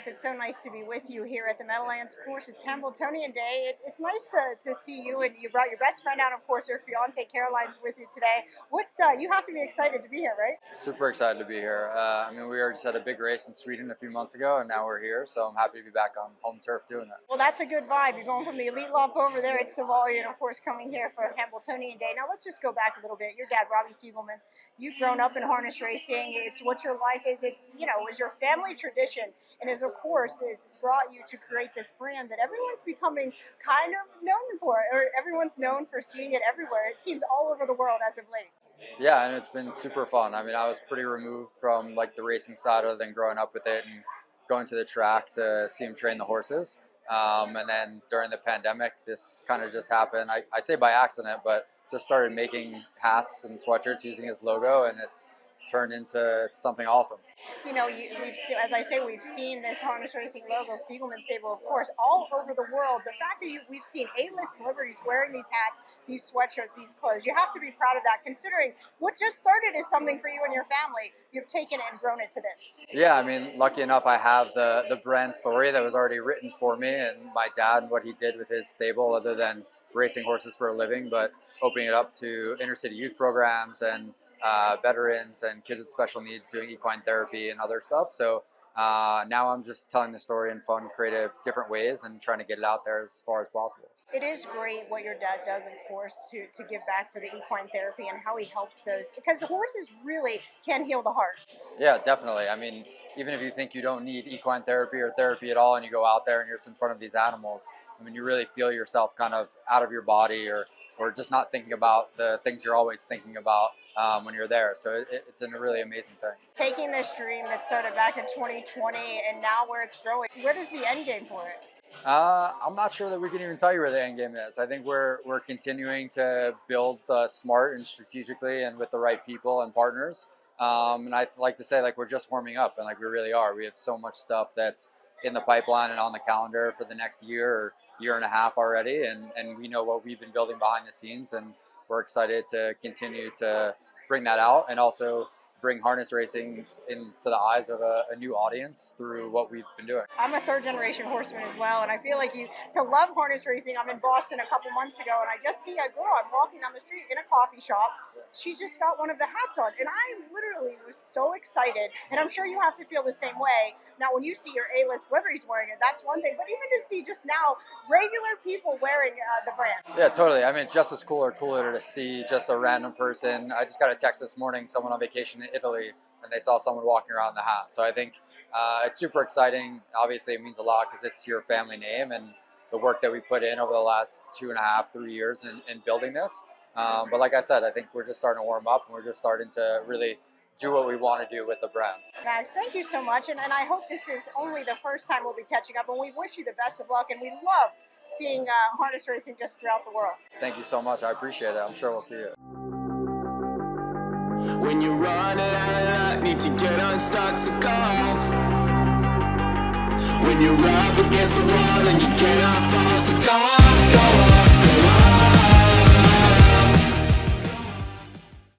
Max, it's so nice to be with you here at the Meadowlands. Of course, it's Hambletonian Day. It's nice to see you, and you brought your best friend out. Of course, your fiance Caroline's with you today. You have to be excited to be here, right? Super excited to be here. We were just at a big race in Sweden a few months ago, and now we're here, so I'm happy to be back on home turf doing it. Well, that's a good vibe. You're going from the elite lop over there at Savoy, and of course coming here for Hambletonian Day. Now let's just go back a little bit. Your dad, Robbie Siegelman, you've grown up in harness racing. It's what your life is. It's was your family tradition, and is of course is brought you to create this brand that everyone's becoming kind of known for, or everyone's known for seeing it everywhere. It seems all over the world as of late. Yeah, and it's been super fun. I mean, I was pretty removed from like the racing side other than growing up with it and going to the track to see him train the horses. And then during the pandemic, this kind of just happened. I say by accident, but just started making hats and sweatshirts using his logo, and it's turned into something awesome. As I say, we've seen this harness racing logo, Siegelman Stable, of course, all over the world. The fact that we've seen A-list celebrities wearing these hats, these sweatshirts, these clothes, you have to be proud of that, considering what just started as something for you and your family. You've taken it and grown it to this. Yeah, I mean, lucky enough, I have the brand story that was already written for me, and my dad, what he did with his stable, other than racing horses for a living, but opening it up to inner city youth programs and veterans and kids with special needs, doing equine therapy and other stuff. So now I'm just telling the story in fun, creative, different ways and trying to get it out there as far as possible. It is great what your dad does, of course, to give back for the equine therapy and how he helps those, because the horses really can heal the heart. Yeah, definitely. I mean, even if you think you don't need equine therapy or therapy at all, and you go out there and you're just in front of these animals, I mean, you really feel yourself kind of out of your body, or just not thinking about the things you're always thinking about when you're there. So it's a really amazing thing. Taking this dream that started back in 2020 and now where it's growing, what is the end game for it? I'm not sure that we can even tell you where the end game is. I think we're continuing to build smart and strategically and with the right people and partners. And I like to say, like, we're just warming up, and like we really are. We have so much stuff that's in the pipeline and on the calendar for the next year or year and a half already, and we know what we've been building behind the scenes, and we're excited to continue to bring that out and also bring harness racing into the eyes of a new audience through what we've been doing. I'm a third generation horseman as well, and I feel like to love harness racing. I'm in Boston a couple months ago, and I just see a girl. I'm walking down the street in a coffee shop. She's just got one of the hats on, and I literally was so excited, and I'm sure you have to feel the same way. Now, when you see your A-list celebrities wearing it, that's one thing, but even to see just now regular people wearing the brand. Yeah, totally. I mean, it's just as cooler to see just a random person. I just got a text this morning, someone on vacation in Italy, and they saw someone walking around the hat. So I think it's super exciting. Obviously, it means a lot because it's your family name and the work that we put in over the last 2.5, 3 years in building this. But like I said, I think we're just starting to warm up, and we're just starting to really do what we want to do with the brand. Max, thank you so much, and I hope this is only the first time we'll be catching up, and we wish you the best of luck, and we love seeing harness racing just throughout the world. Thank you so much. I appreciate it. I'm sure we'll see you. When you're running out of luck, need to get unstuck, so go off. When you're up against the wall and you cannot fall, so go off, go off.